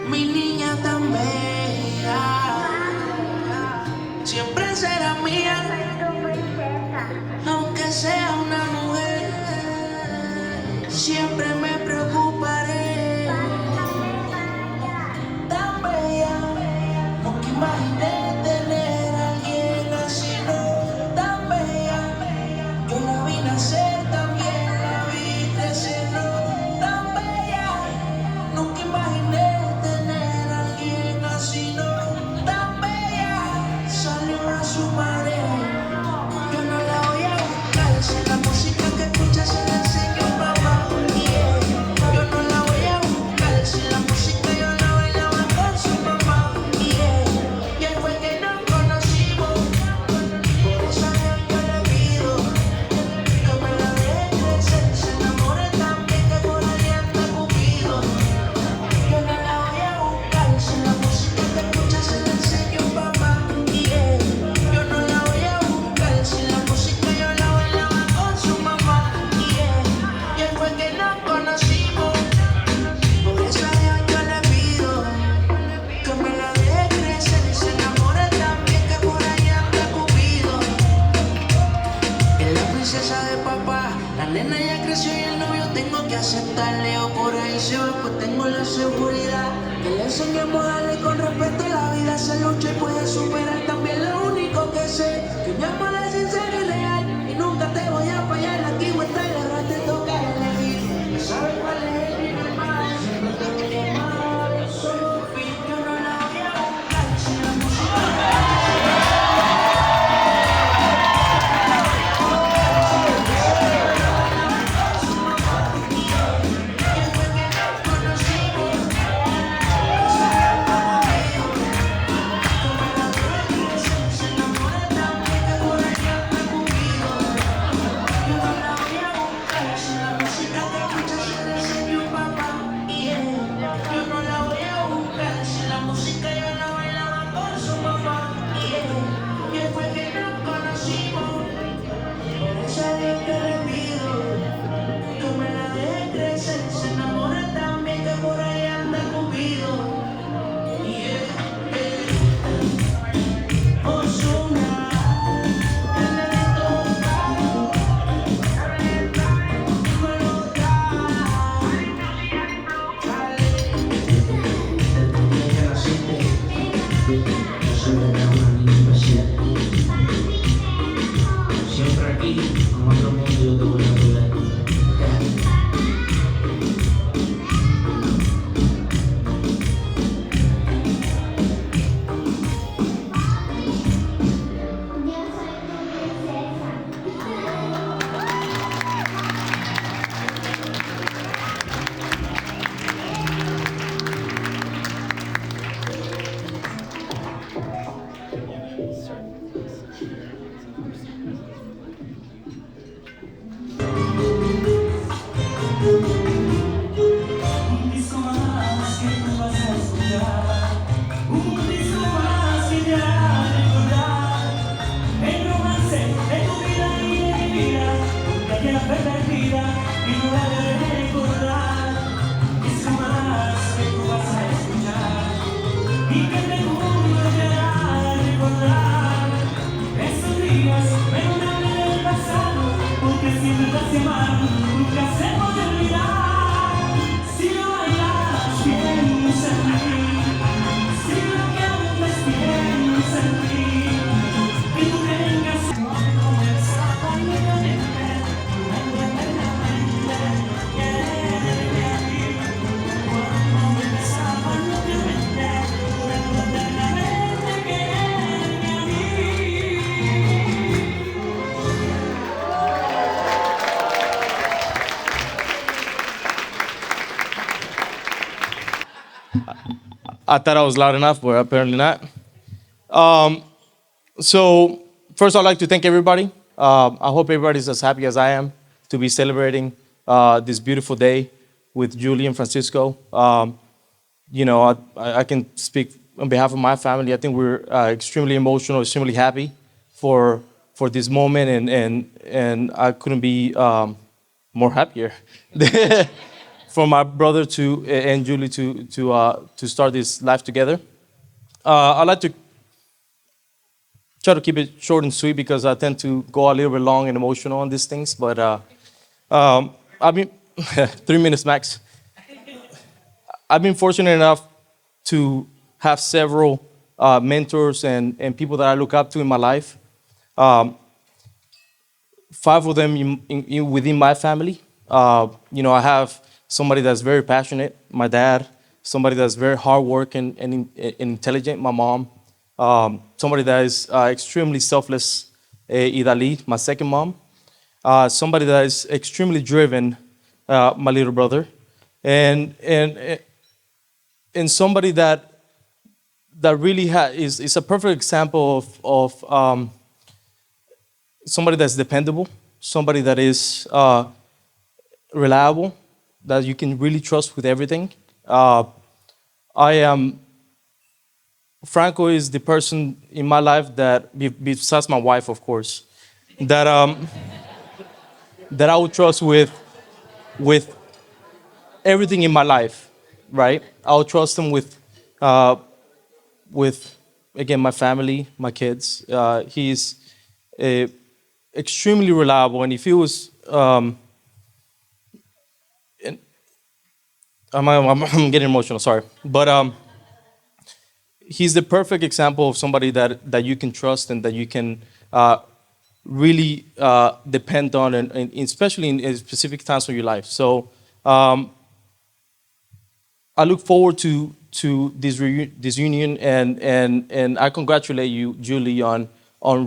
Mi niña tan bella, siempre será mía, aunque sea una mujer, siempre me preocuparé. Tan bella, nunca imaginé tener a alguien así, no. Tan bella, yo la vi nacer, también la vi crecer, no. Tan bella, nunca imaginé tener a alguien así, no. Tan bella, salió a su madre. Yo no la voy a buscar, si la música que escucha se la enseño mamá. Yeah. Yo no la voy a buscar, si la música yo la bailaba con su mamá. Yeah. Y él fue que nos conocimos, por eso yo le pido que me la deje crecer, se enamore también, que por ahí anda Cupido. Yo no la voy a buscar, si la música que escucha se la enseño mamá. Yeah. Yo no la voy a buscar, si la música yo la bailaba con su mamá. Yeah. Y él fue que nos conocimos, por eso a Dios yo le pido que me la deje crecer y se enamore también, que por ahí anda Cupido. Es la princesa de papá, la nena ya creció y el novio tengo que aceptarle, o por ahí se va, pues tengo la seguridad que le enseñamos a darle con respeto a la vida, se lucha y puede superar. También lo único que sé, que mi amor es sincero y real, y nunca te voy a fallar. Aquí o está y ahora te toca elegir. ¿Sabes cuál es el nivel más? Siempre te voy a amar, solo fin. Yo no la voy a buscar, si la música siempre aquí, con otro mundo yo te voy a cuidar. Un disco más que tú vas a escuchar, un disco más que te hará recordar el romance de tu vida y de mi vida, la que la fe perdida y no la de recordar. Un disco más que tú vas a escuchar y que te juro te hará recordar esos días memorables del pasado, porque siempre te has llamado, nunca se puede olvidar. Si lo bailas, piensa en mí, si lo cantas, piensa en mí, y tú tengas que comenzar a mente, eternamente, cuando empezaba nuevamente, eternamente I thought I was loud enough, but apparently not. Um, so first, I'd like to thank everybody. I hope everybody's as happy as I am to be celebrating this beautiful day with Julie and Francisco. I can speak on behalf of my family. I think we're extremely emotional, extremely happy for for this moment, and I couldn't be more happier for my brother to and Julie to start this life together. I'd like to try to keep it short and sweet because I tend to go a little bit long and emotional on these things. But I've been 3 minutes max. I've been fortunate enough to have several mentors and people that I look up to in my life. Um, Five of them within my family. I have somebody that's very passionate, my dad, somebody that's very hardworking and intelligent, my mom, somebody that is extremely selfless, Idali, my second mom, somebody that is extremely driven, my little brother, and and and somebody that really is a perfect example of somebody that's dependable, somebody that is reliable, that you can really trust with everything. Uh, I am Franco is the person in my life that, besides my wife, of course, that that I would trust with everything in my life, right? I'll trust him uh, with again my family, my kids. He's uh, extremely reliable, and if he was, and I'm getting emotional, sorry, but he's the perfect example of somebody that you can trust and that you can really depend on, and especially in specific times of your life. So um, I look forward to this union, and I congratulate you, Julie, on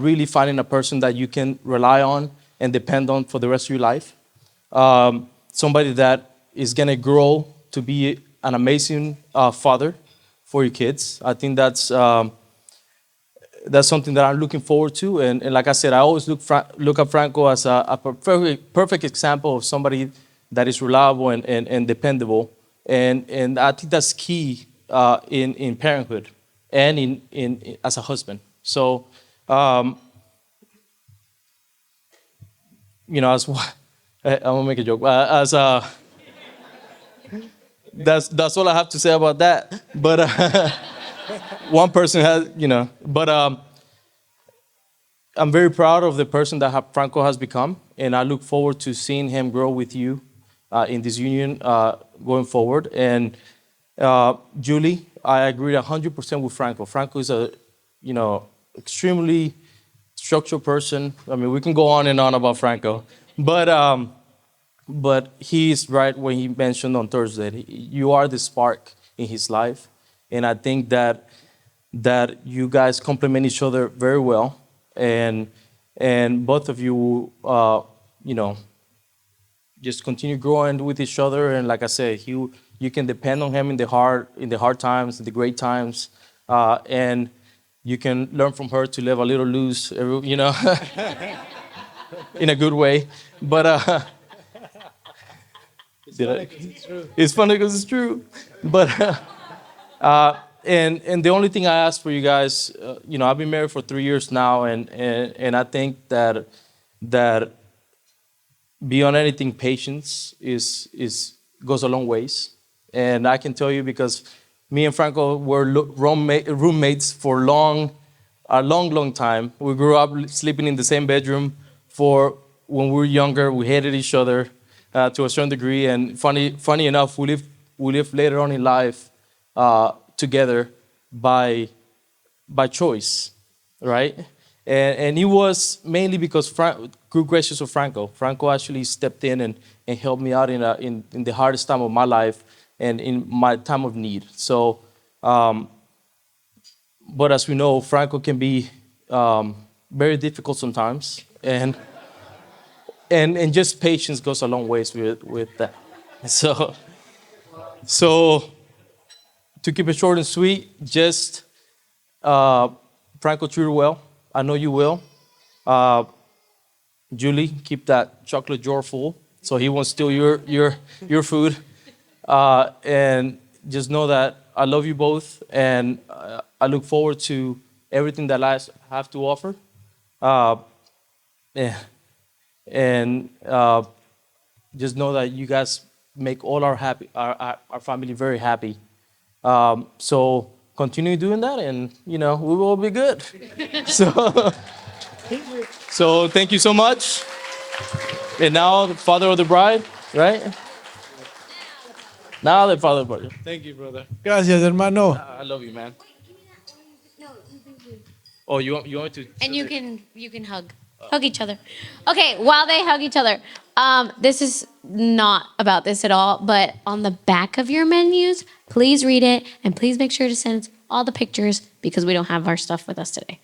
really finding a person that you can rely on and depend on for the rest of your life. Somebody that is gonna grow to be an amazing father for your kids. I think that's something that I'm looking forward to. And like I said, I always look at Franco as a perfect example of somebody that is reliable and dependable. And I think that's key in parenthood and in as a husband. So, um, as I'm gonna make a joke. As That's all I have to say about that. But one person has, but I'm very proud of the person that Franco has become, and I look forward to seeing him grow with you in this union going forward. And Julie, I agree 100% with Franco. Franco is a, extremely structured person. I mean, we can go on and on about Franco, but he's right when he mentioned on Thursday, you are the spark in his life, and I think that you guys complement each other very well, and both of you, you know, just continue growing with each other. And like I said, you can depend on him in the hard times, in the great times, and you can learn from her to live a little loose, in a good way. But did I? It's funny because it's true. But and the only thing I ask for you guys, I've been married for 3 years now, and I think that beyond anything, patience is goes a long ways. And I can tell you because me and Franco were roommates for a long time. We grew up sleeping in the same bedroom for when we were younger. We hated each other to a certain degree. And funny enough, we lived later on in life together by choice, right? And it was mainly because good gracious of Franco. Franco actually stepped in and helped me out in the hardest time of my life and in my time of need. So, but as we know, Franco can be very difficult sometimes, and just patience goes a long ways with that. So so to keep it short and sweet, just Franco, treat her well. I know you will. Juli, keep that chocolate drawer full so he won't steal your food. And just know that I love you both, and I look forward to everything that I have to offer. Yeah. And just know that you guys make all our family very happy. So continue doing that, and we will be good. So, so thank you so much. And now the father of the bride, right? Now the father of the bride. Thank you, brother. Gracias, hermano. I love you, man. Oh, you want to? And you can hug each other. Okay, while they hug each other, this is not about this at all, but on the back of your menus, please read it, and please make sure to send all the pictures because we don't have our stuff with us today.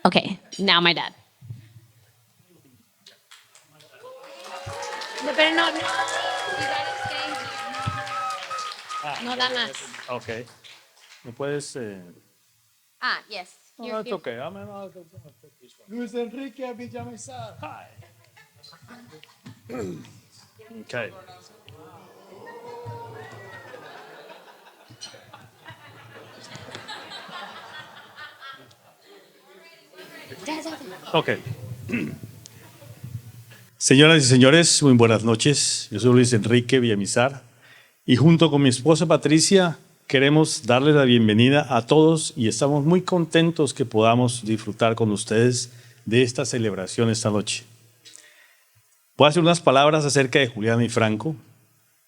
Okay, now my dad. Pero no, you gotta stay here. No da más. Okay. ¿Me puedes? Ah, yes. No, it's okay. I mean, Luis Enrique Villamizar. Hi. Okay. Okay. Señoras y señores, muy buenas noches. Yo soy Luis Enrique Villamizar y junto con mi esposa Patricia queremos darles la bienvenida a todos y estamos muy contentos que podamos disfrutar con ustedes de esta celebración esta noche. Voy a hacer unas palabras acerca de Juliana y Franco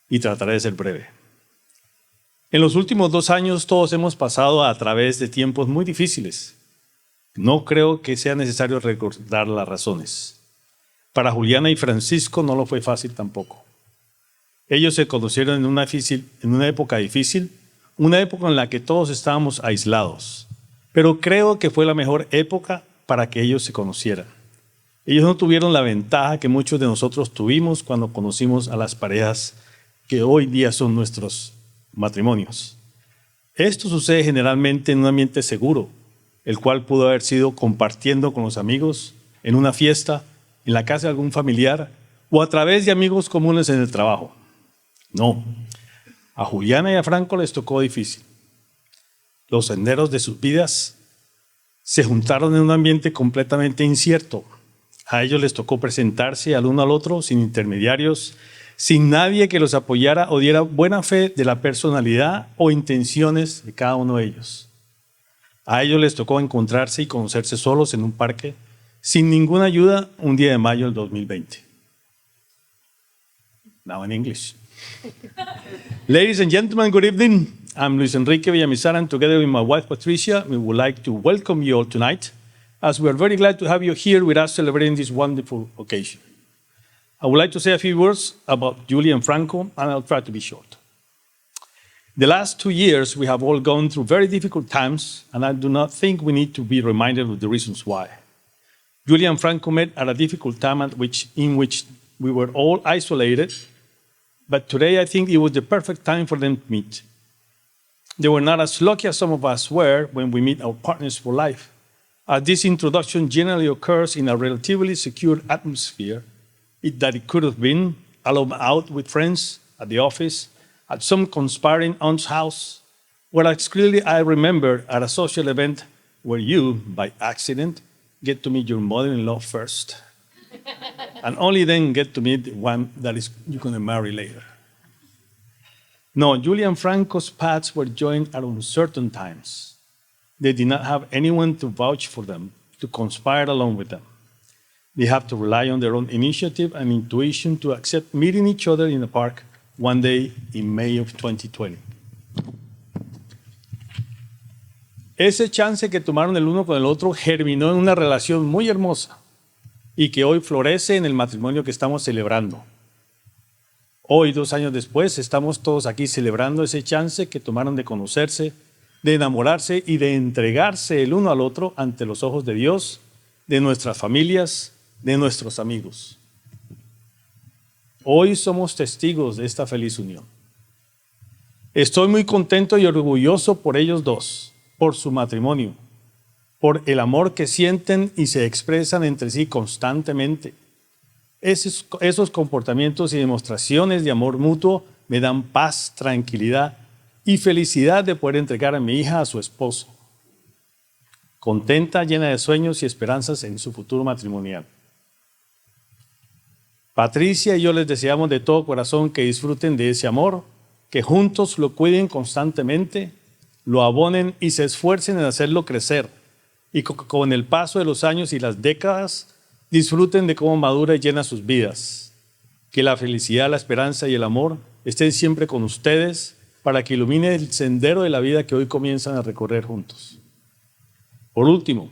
y trataré de ser breve. En los últimos 2 años todos hemos pasado a través de tiempos muy difíciles. No creo que sea necesario recordar las razones. Para Juliana y Francisco no lo fue fácil tampoco. Ellos se conocieron en una época difícil, una época en la que todos estábamos aislados, pero creo que fue la mejor época para que ellos se conocieran. Ellos no tuvieron la ventaja que muchos de nosotros tuvimos cuando conocimos a las parejas que hoy día son nuestros matrimonios. Esto sucede generalmente en un ambiente seguro, el cual pudo haber sido compartiendo con los amigos, en una fiesta, en la casa de algún familiar o a través de amigos comunes en el trabajo. No, a Juliana y a Franco les tocó difícil. Los senderos de sus vidas se juntaron en un ambiente completamente incierto. A ellos les tocó presentarse al uno al otro sin intermediarios, sin nadie que los apoyara o diera buena fe de la personalidad o intenciones de cada uno de ellos. A ellos les tocó encontrarse y conocerse solos en un parque, sin ninguna ayuda, un día de mayo del 2020. Now in English. Ladies and gentlemen, good evening. I'm Luis Enrique Villamizar, and together with my wife Patricia, we would like to welcome you all tonight, as we are very glad to have you here with us celebrating this wonderful occasion. I would like to say a few words about Juli and Franco, and I'll try to be short. The last 2 years, we have all gone through very difficult times, and I do not think we need to be reminded of the reasons why. Juli and Franco met at a difficult time in which we were all isolated, but today I think it was the perfect time for them to meet. They were not as lucky as some of us were when we meet our partners for life, as this introduction generally occurs in a relatively secure atmosphere, that it could have been alone out with friends, at the office, at some conspiring aunt's house, whereas clearly I remember at a social event where you, by accident, get to meet your mother-in-law first, and only then get to meet the one that you're going to marry later. No, Juli and Franco's paths were joined at uncertain times. They did not have anyone to vouch for them, to conspire along with them. They have to rely on their own initiative and intuition to accept meeting each other in the park one day in May of 2020. Ese chance que tomaron el uno con el otro germinó en una relación muy hermosa y que hoy florece en el matrimonio que estamos celebrando. Hoy, 2 años después, estamos todos aquí celebrando ese chance que tomaron de conocerse, de enamorarse y de entregarse el uno al otro ante los ojos de Dios, de nuestras familias, de nuestros amigos. Hoy somos testigos de esta feliz unión. Estoy muy contento y orgulloso por ellos dos, por su matrimonio, por el amor que sienten y se expresan entre sí constantemente. Esos comportamientos y demostraciones de amor mutuo me dan paz, tranquilidad y felicidad de poder entregar a mi hija a su esposo, contenta, llena de sueños y esperanzas en su futuro matrimonial. Patricia y yo les deseamos de todo corazón que disfruten de ese amor, que juntos lo cuiden constantemente, lo abonen y se esfuercen en hacerlo crecer, y con el paso de los años y las décadas disfruten de cómo madura y llena sus vidas. Que la felicidad, la esperanza y el amor estén siempre con ustedes para que ilumine el sendero de la vida que hoy comienzan a recorrer juntos. Por último,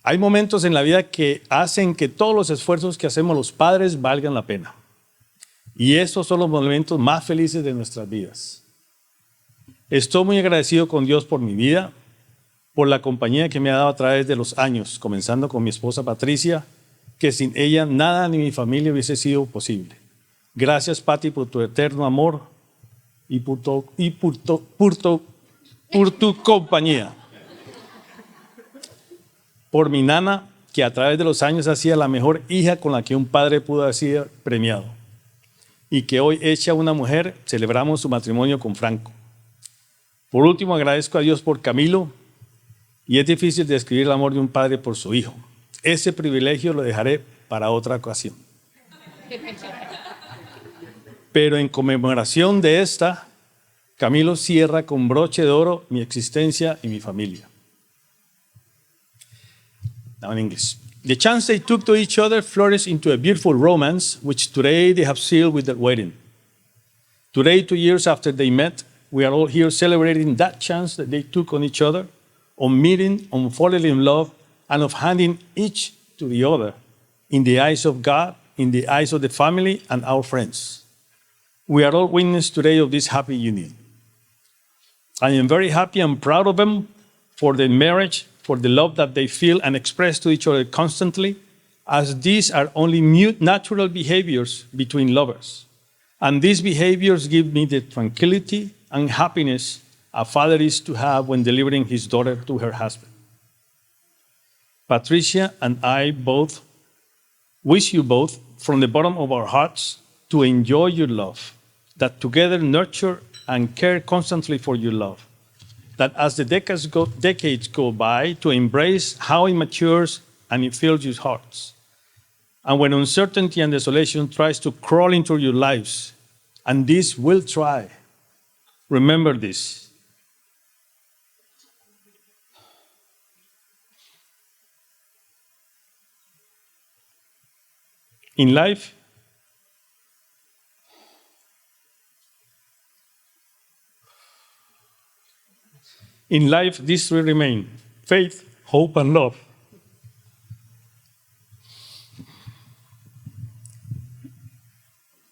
hay momentos en la vida que hacen que todos los esfuerzos que hacemos los padres valgan la pena. Y estos son los momentos más felices de nuestras vidas. Estoy muy agradecido con Dios por mi vida, por la compañía que me ha dado a través de los años, comenzando con mi esposa Patricia, que sin ella nada ni mi familia hubiese sido posible. Gracias, Pati, por tu eterno amor y por tu compañía. Por mi nana, que a través de los años ha sido la mejor hija con la que un padre pudo haber sido premiado. Y que hoy, hecha una mujer, celebramos su matrimonio con Franco. Por último, agradezco a Dios por Camilo, y es difícil describir el amor de un padre por su hijo. Ese privilegio lo dejaré para otra ocasión. Pero en conmemoración de esta, Camilo cierra con broche de oro mi existencia y mi familia. Now in English. The chance they took to each other flourished into a beautiful romance, which today they have sealed with their wedding. Today, 2 years after they met, we are all here celebrating that chance that they took on each other, on meeting, on falling in love, and of handing each to the other, in the eyes of God, in the eyes of the family and our friends. We are all witnesses today of this happy union. I am very happy and proud of them for their marriage, for the love that they feel and express to each other constantly, as these are only natural behaviors between lovers. And these behaviors give me the tranquility and happiness a father is to have when delivering his daughter to her husband. Patricia and I both wish you both, from the bottom of our hearts, to enjoy your love, that together nurture and care constantly for your love, that as the decades go by, to embrace how it matures and it fills your hearts. And when uncertainty and desolation tries to crawl into your lives, and this will try, remember this. In life, these three remain: faith, hope, and love.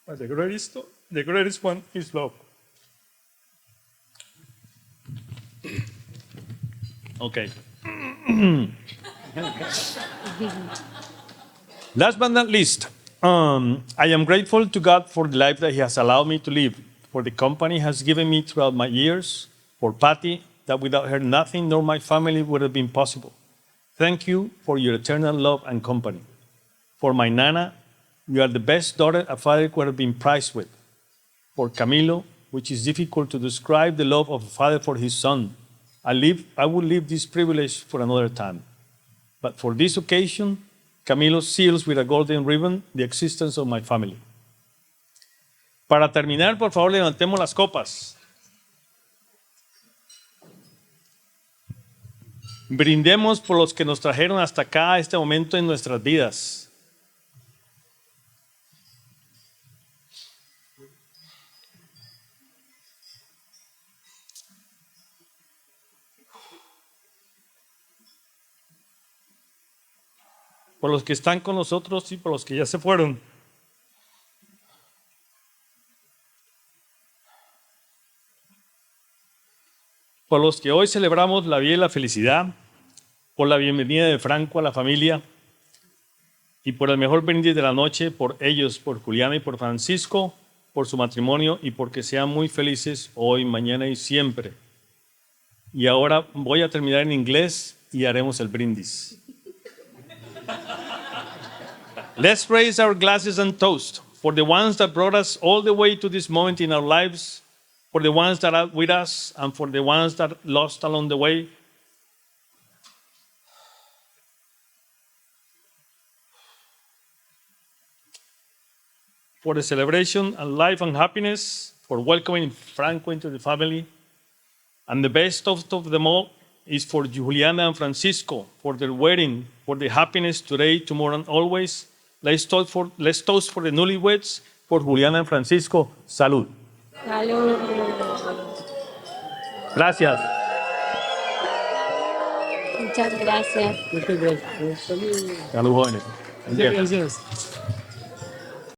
But the greatest one is love. Okay. Last but not least, I am grateful to God for the life that He has allowed me to live, for the company He has given me throughout my years, for Patty, that without her nothing nor my family would have been possible. Thank you for your eternal love and company. For my Nana, you are the best daughter a father could have been prized with. For Camilo, which is difficult to describe the love of a father for his son, I would leave this privilege for another time. But for this occasion, Camilo seals with a golden ribbon the existence of my family. Para terminar, por favor, levantemos las copas. Brindemos por los que nos trajeron hasta acá, a este momento en nuestras vidas. Por los que están con nosotros y por los que ya se fueron. Por los que hoy celebramos la vida y la felicidad, por la bienvenida de Franco a la familia y por el mejor brindis de la noche, por ellos, por Juliana y por Francisco, por su matrimonio y porque sean muy felices hoy, mañana y siempre. Y ahora voy a terminar en inglés y haremos el brindis. Let's raise our glasses and toast for the ones that brought us all the way to this moment in our lives, for the ones that are with us, and for the ones that lost along the way. For the celebration and life and happiness, for welcoming Franco into the family. And the best of them all is for Juliana and Francisco, for their wedding, for the happiness today, tomorrow, and always. Let's toast for the newlyweds, for Juliana and Francisco. Salud. Salud. Gracias. Muchas gracias. Salud, jóvenes. Gracias.